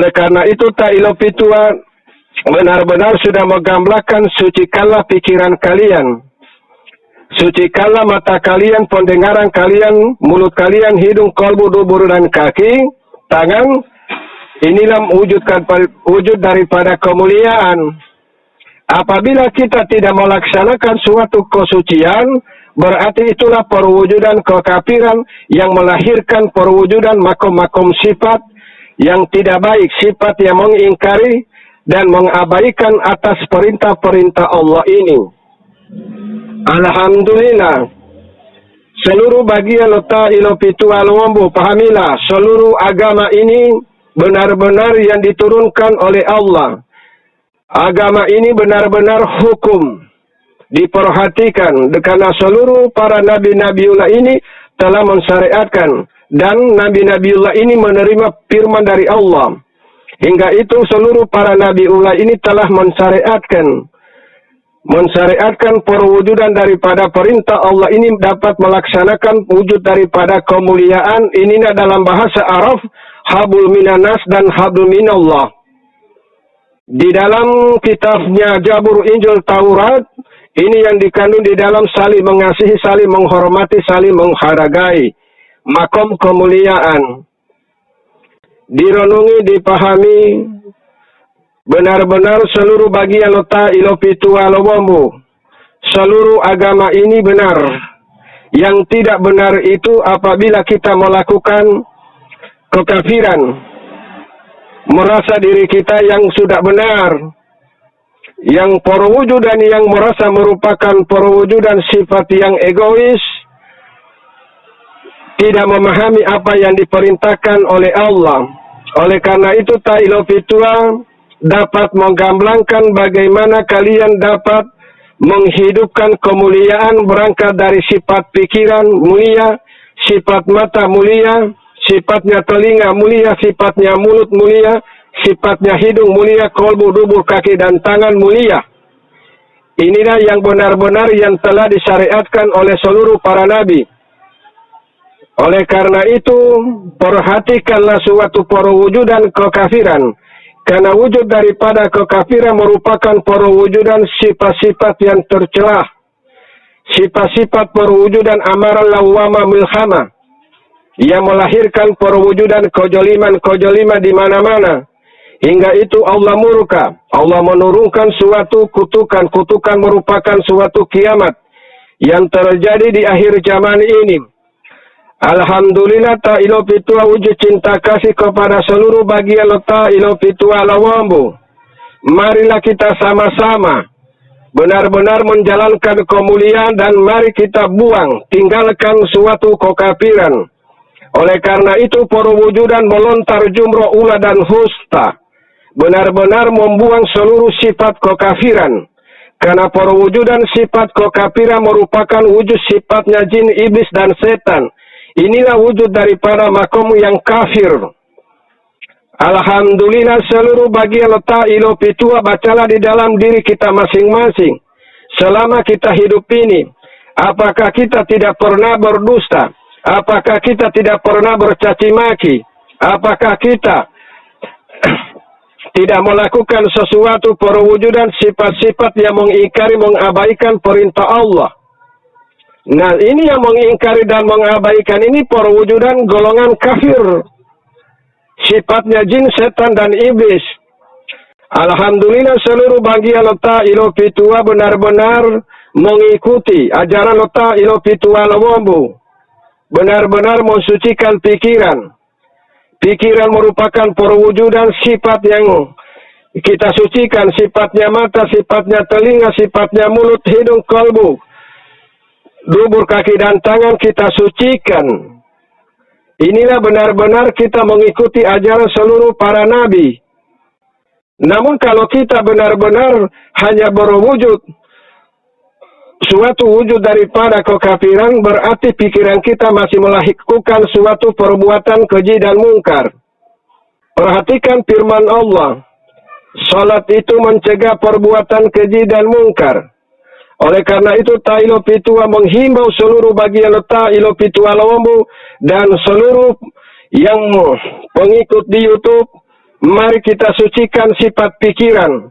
Oleh karena itu Ta'ilo Pitua benar-benar sudah menggambarkan sucikanlah pikiran kalian, sucikanlah mata kalian, pendengaran kalian, mulut kalian, hidung, kolbu, dubur, dan kaki, tangan. Inilah wujud daripada kemuliaan. Apabila kita tidak melaksanakan suatu kesucian, berarti itulah perwujudan kekafiran yang melahirkan perwujudan makom-makom sifat yang tidak baik, sifat yang mengingkari dan mengabaikan atas perintah-perintah Allah ini. Alhamdulillah, seluruh bagian letak Ta'ilo Pitua Lowombo, pahamilah, seluruh agama ini benar-benar yang diturunkan oleh Allah. Agama ini benar-benar hukum, diperhatikan, karena seluruh para nabi-nabiullah ini telah mensyariatkan, dan nabi-nabiullah ini menerima firman dari Allah. Hingga itu seluruh para nabiullah ini telah mensyariatkan perwujudan daripada perintah Allah ini dapat melaksanakan wujud daripada kemuliaan. Ini dalam bahasa Arab hablum minanas dan hablum minallah. Di dalam kitabnya Zabur, Injil, Taurat, ini yang dikandung di dalam saling mengasihi, saling menghormati, saling menghargai. Makom kemuliaan. Direnungi, dipahami, benar-benar seluruh bagian Ta'ilo Pitua Lowombo. Seluruh agama ini benar. Yang tidak benar itu apabila kita melakukan kekafiran. Merasa diri kita yang sudah benar, yang perwujudan yang merasa merupakan perwujudan sifat yang egois, tidak memahami apa yang diperintahkan oleh Allah. Oleh karena itu Ta'ilo Pitua dapat menggamblangkan bagaimana kalian dapat menghidupkan kemuliaan berangkat dari sifat pikiran mulia, sifat mata mulia, sifatnya telinga mulia, sifatnya mulut mulia, sifatnya hidung mulia, kolbu, dubur, kaki, dan tangan mulia. Inilah yang benar-benar yang telah disyariatkan oleh seluruh para nabi. Oleh karena itu, perhatikanlah suatu perwujudan kekafiran. Karena wujud daripada kekafiran merupakan perwujudan sifat-sifat yang tercelah. Sifat-sifat perwujudan amarah lawama milhama. Yang melahirkan perwujudan kejoliman di mana-mana. Hingga itu Allah murka. Allah menurunkan suatu kutukan merupakan suatu kiamat yang terjadi di akhir zaman ini. Alhamdulillah Ta'ilo Pitua wujud cinta kasih kepada seluruh bagian Ta'ilo Pitua Lowombo. Marilah kita sama-sama benar-benar menjalankan kemuliaan dan mari kita buang, tinggalkan suatu kekafiran. Oleh karena itu perwujudan melontar jumroh ula dan husta. Benar-benar membuang seluruh sifat kekafiran. Karena perwujudan sifat kekafiran merupakan wujud sifatnya jin, iblis, dan setan. Inilah wujud daripada makom yang kafir. Alhamdulillah seluruh bagian Ta'ilo Pitua bacalah di dalam diri kita masing-masing. Selama kita hidup ini, apakah kita tidak pernah berdusta? Apakah kita tidak pernah bercaci maki? Apakah kita tidak melakukan sesuatu perwujudan sifat-sifat yang mengingkari, mengabaikan perintah Allah? Nah, ini yang mengingkari dan mengabaikan ini perwujudan golongan kafir. Sifatnya jin, setan, dan iblis. Alhamdulillah seluruh bagian Ta'ilo Pitua benar-benar mengikuti ajaran Ta'ilo Pitua Lowombo. Benar-benar mensucikan pikiran. Pikiran merupakan perwujudan sifat yang kita sucikan. Sifatnya mata, sifatnya telinga, sifatnya mulut, hidung, kolbu, dubur, kaki, dan tangan kita sucikan. Inilah benar-benar kita mengikuti ajaran seluruh para nabi. Namun kalau kita benar-benar hanya berwujud suatu wujud daripada kekafiran, berarti pikiran kita masih melakukan suatu perbuatan keji dan mungkar. Perhatikan firman Allah. Salat itu mencegah perbuatan keji dan mungkar. Oleh karena itu Ta'ilo Pitua menghimbau seluruh bagian Ta'ilo Pitua Lowombo dan seluruh yang pengikut di YouTube Mari kita sucikan sifat pikiran.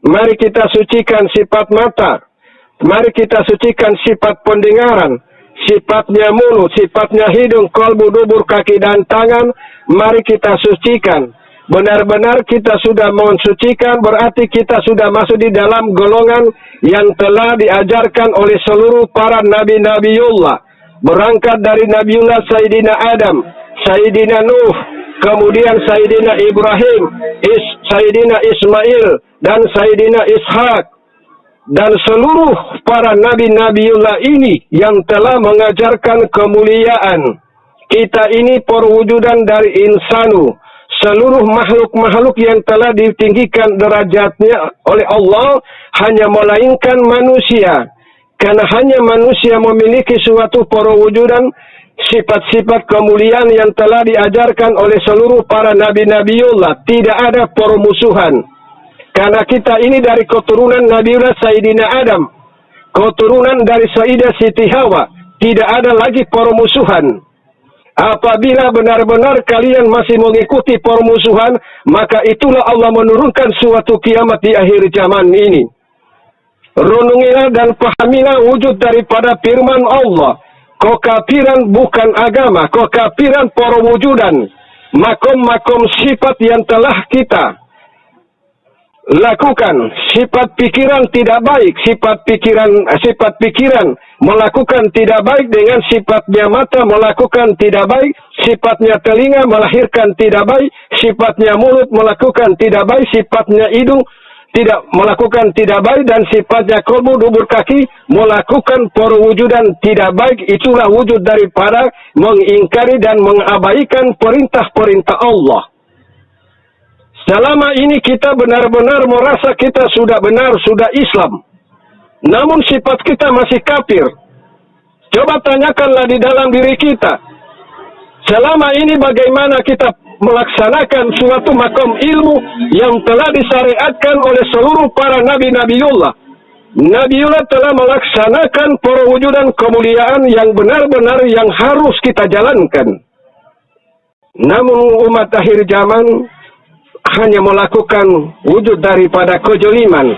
Mari kita sucikan sifat mata. Mari kita sucikan sifat pendengaran. Sifatnya mulut, sifatnya hidung, kolbu, dubur, kaki, dan tangan. Mari kita sucikan. Benar-benar kita sudah mensucikan, berarti kita sudah masuk di dalam golongan yang telah diajarkan oleh seluruh para nabi-nabiullah. Berangkat dari Nabiullah Sayyidina Adam, Sayyidina Nuh, kemudian Sayyidina Ibrahim, Sayyidina Ismail, dan Sayyidina Ishak. Dan seluruh para nabi-nabiullah ini yang telah mengajarkan kemuliaan. Kita ini perwujudan dari insanu. Seluruh makhluk-makhluk yang telah ditinggikan derajatnya oleh Allah hanya melainkan manusia. Karena hanya manusia memiliki suatu perwujudan sifat-sifat kemuliaan yang telah diajarkan oleh seluruh para nabi-nabiullah. Tidak ada permusuhan. Karena kita ini dari keturunan Nabiullah Sayyidina Adam. Keturunan dari Sayyidah Siti Hawa. Tidak ada lagi permusuhan. Apabila benar-benar kalian masih mengikuti permusuhan, maka itulah Allah menurunkan suatu kiamat di akhir zaman ini. Renungilah dan pahamilah wujud daripada firman Allah. Kekafiran bukan agama, kekafiran perwujudan. Makom-makom sifat yang telah kita lakukan. Sifat pikiran tidak baik, sifat pikiran melakukan tidak baik, dengan sifatnya mata melakukan tidak baik, sifatnya telinga melahirkan tidak baik, sifatnya mulut melakukan tidak baik, sifatnya hidung tidak melakukan tidak baik, dan sifatnya kolbu, dubur, kaki melakukan perwujudan tidak baik. Itulah wujud daripada mengingkari dan mengabaikan perintah-perintah Allah. Selama ini kita benar-benar merasa kita sudah benar, sudah Islam. Namun sifat kita masih kafir. Coba tanyakanlah di dalam diri kita. Selama ini bagaimana kita melaksanakan suatu makom ilmu yang telah disyariatkan oleh seluruh para nabi-nabiullah. Nabiullah telah melaksanakan perwujudan kemuliaan yang benar-benar yang harus kita jalankan. Namun umat akhir zaman hanya melakukan wujud daripada kejoliman.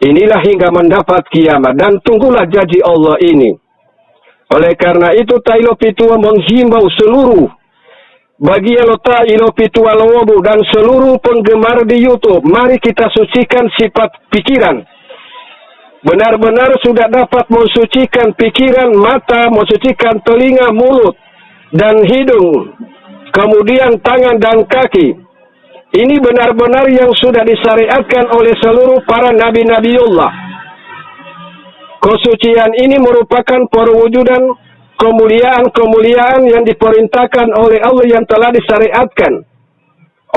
Inilah hingga mendapat kiamat, dan tunggulah janji Allah ini. Oleh karena itu Tailo Pitua menghimbau seluruh bagi Elota Ilo Pitua Lowobu dan seluruh penggemar di YouTube, mari kita sucikan sifat pikiran. Benar-benar sudah dapat mensucikan pikiran, mata, mensucikan telinga, mulut, dan hidung, kemudian tangan dan kaki. Ini benar-benar yang sudah disyariatkan oleh seluruh para nabi-nabiullah. Kesucian ini merupakan perwujudan kemuliaan-kemuliaan yang diperintahkan oleh Allah yang telah disyariatkan.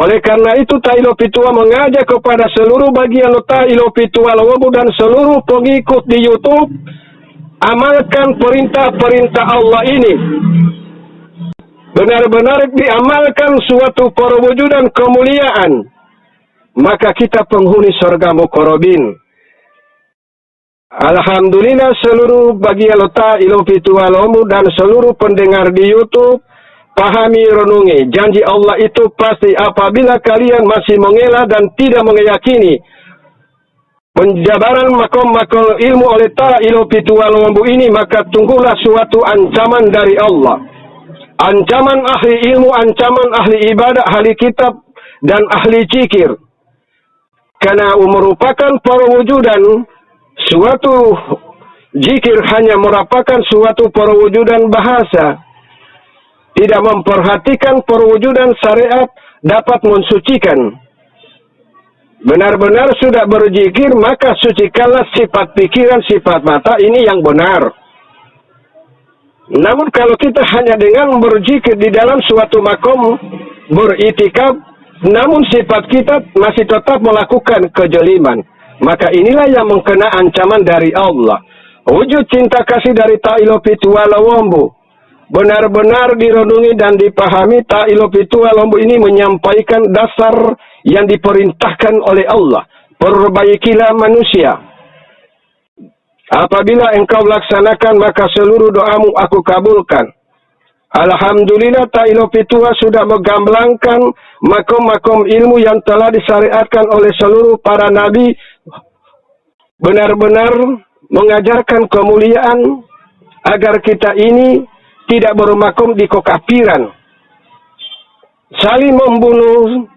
Oleh karena itu Tailo Pitua mengajak kepada seluruh bagian Tailo Pitua Lawabu dan seluruh pengikut di YouTube, amalkan perintah-perintah Allah ini. Benar-benar diamalkan suatu perwujudan kemuliaan, maka kita penghuni surga muqarrabin. Alhamdulillah seluruh bagi alota ilofitu alamu dan seluruh pendengar di YouTube, pahami, renungi. Janji Allah itu pasti apabila kalian masih mengelak dan tidak meyakini penjabaran makom-makom ilmu oleh ta'ilofitu alamu ini, maka tunggulah suatu ancaman dari Allah. Ancaman ahli ilmu, ancaman ahli ibadah, ahli kitab, dan ahli zikir. Karena merupakan perwujudan suatu zikir hanya merupakan suatu perwujudan bahasa. Tidak memperhatikan perwujudan syariat dapat mensucikan. Benar-benar sudah berzikir, maka sucikanlah sifat pikiran, sifat mata, ini yang benar. Namun kalau kita hanya dengan berzikir di dalam suatu makom beritikaf, namun sifat kita masih tetap melakukan kejeliman, maka inilah yang mengkena ancaman dari Allah. Wujud cinta kasih dari Ta'ilo Pitua Lawombu benar-benar direnungi dan dipahami. Ta'ilo Pitua Lawombu ini menyampaikan dasar yang diperintahkan oleh Allah. Perbaikilah manusia. Apabila engkau laksanakan, maka seluruh doamu aku kabulkan. Alhamdulillah ta'ilo pitua sudah menggamblangkan makom-makom ilmu yang telah disyariatkan oleh seluruh para nabi, benar-benar mengajarkan kemuliaan agar kita ini tidak bermakom di kekafiran, saling membunuh,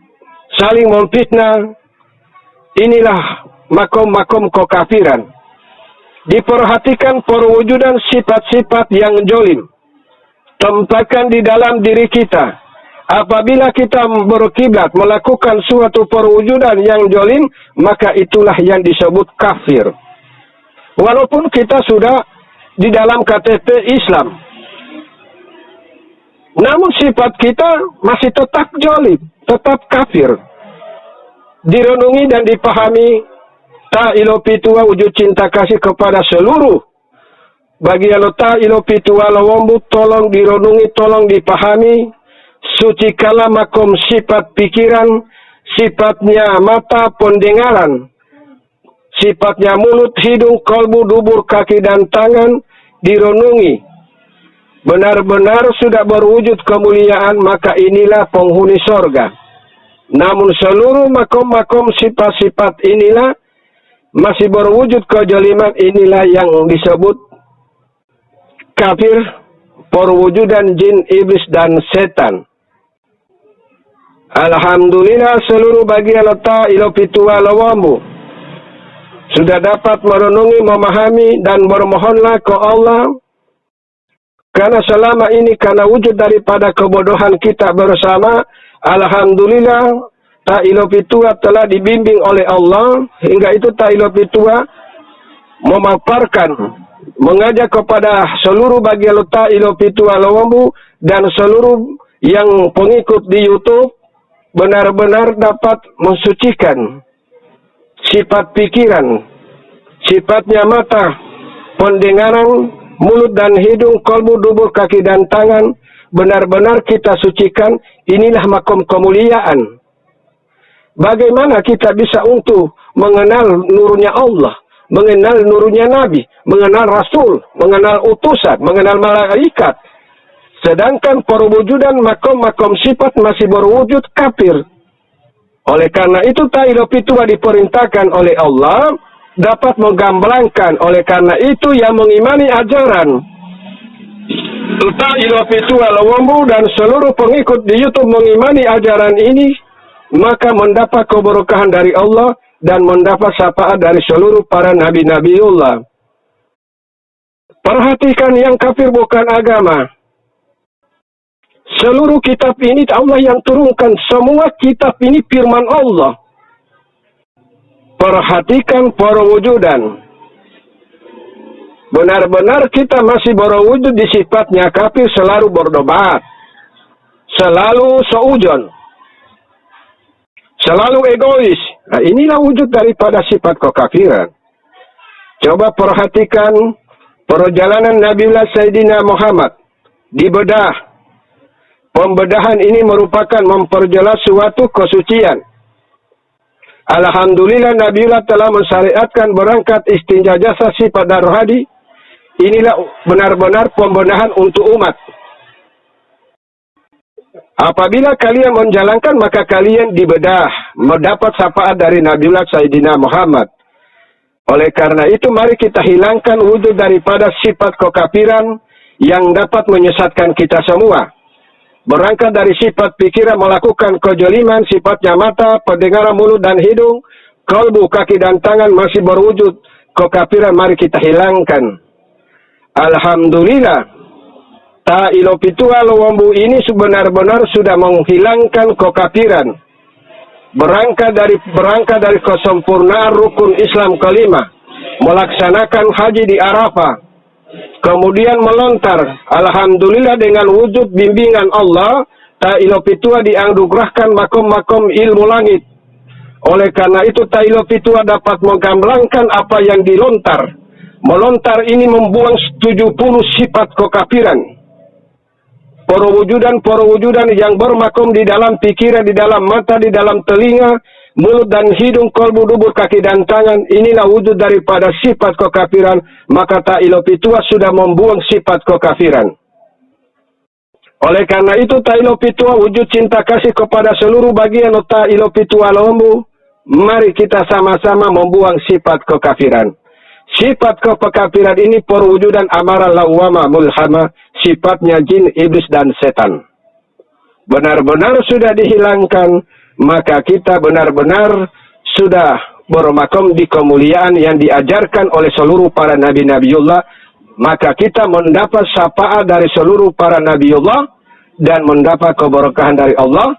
saling memfitnah. Inilah makom-makom kekafiran. Diperhatikan perwujudan sifat-sifat yang jolim, tempatkan di dalam diri kita. Apabila kita berkiblat melakukan suatu perwujudan yang jolim, maka itulah yang disebut kafir. Walaupun kita sudah di dalam KTP Islam, namun sifat kita masih tetap jolim, tetap kafir. Direnungi dan dipahami ta'ilo pitua wujud cinta kasih kepada seluruh bagi Allah ilo pitua lawambu, tolong direnungi, tolong dipahami. Suci kala makom sifat pikiran, sifatnya mata, pendengaran, sifatnya mulut, hidung, kolbu, dubur, kaki, dan tangan, direnungi. Benar-benar sudah berwujud kemuliaan, maka inilah penghuni sorga. Namun seluruh makom-makom sifat-sifat inilah masih berwujud kejaliman, inilah yang disebut kafir, perwujudan jin, iblis, dan setan. Alhamdulillah seluruh bagian letak ilo pitua lawambu sudah dapat merenungi, memahami, dan bermohonlah ke Allah. Karena selama ini karena wujud daripada kebodohan kita bersama, alhamdulillah ta'ilo pitua telah dibimbing oleh Allah, hingga itu ta'ilo pitua memaparkan, mengajak kepada seluruh bagian ta'ilo pitua lawambu dan seluruh yang pengikut di YouTube benar-benar dapat mensucikan sifat pikiran, sifatnya mata, pendengaran, mulut dan hidung, kolbu, dubur, kaki, dan tangan, benar-benar kita sucikan. Inilah makom kemuliaan. Bagaimana kita bisa untuk mengenal nurnya Allah, mengenal nurnya Nabi, mengenal Rasul, mengenal utusan, mengenal malaikat, sedangkan perwujudan makom-makom sifat masih berwujud kafir. Oleh karena itu ta'ilo pitua diperintahkan oleh Allah dapat menggamblangkan. Oleh karena itu yang mengimani ajaran ta'ilo pitua lawambu dan seluruh pengikut di YouTube mengimani ajaran ini, maka mendapat keberkahan dari Allah dan mendapat syafaat dari seluruh para nabi-nabiullah. Perhatikan, yang kafir bukan agama. Seluruh kitab ini Allah yang turunkan. Semua kitab ini firman Allah. Perhatikan perwujudan. Benar-benar kita masih berwujud di sifatnya kafir, selalu berdebat, selalu seujon, selalu egois. Nah, inilah wujud daripada sifat kekafiran. Coba perhatikan perjalanan Nabiullah Sayyidina Muhammad. Dibedah. Pembedahan ini merupakan memperjelas suatu kesucian. Alhamdulillah Nabiullah telah mensyariatkan berangkat istinja jasa sifat dan rohadi. Inilah benar-benar pembenahan untuk umat. Apabila kalian menjalankan, maka kalian dibedah, mendapat syafaat dari Nabiullah Sayyidina Muhammad. Oleh karena itu mari kita hilangkan wujud daripada sifat kekafiran yang dapat menyesatkan kita semua. Berangkat dari sifat pikiran melakukan kejoliman, sifatnya mata, pendengaran, mulut, dan hidung, kalbu, kaki, dan tangan masih berwujud kekafiran, mari kita hilangkan. Alhamdulillah, ta'ilo pitua lawambu ini benar-benar sudah menghilangkan kekafiran. Berangkat dari kesempurnaan rukun Islam kelima, melaksanakan haji di Arafah, kemudian melontar. Alhamdulillah dengan wujud bimbingan Allah, ta'ilo pitua dianugerahkan makom-makom ilmu langit. Oleh karena itu ta'ilo pitua dapat menggamblangkan apa yang dilontar. Melontar ini membuang 70 sifat kekafiran. Perwujudan yang bermakom di dalam pikiran, di dalam mata, di dalam telinga, mulut dan hidung, kolbu, dubur, kaki, dan tangan. Inilah wujud daripada sifat kekafiran. Maka ta'ilo pitua sudah membuang sifat kekafiran. Oleh karena itu, ta ilo pitua wujud cinta kasih kepada seluruh bagian ta ilo pitua lombu. Mari kita sama-sama membuang sifat kekafiran. Sifat kekafiran ini perwujudan amarah lawama mulhama, sifatnya jin, iblis, dan setan. Benar-benar sudah dihilangkan, maka kita benar-benar sudah bermakom di kemuliaan yang diajarkan oleh seluruh para nabi-nabiullah. Maka kita mendapat syafaat dari seluruh para nabiullah dan mendapat keberkahan dari Allah.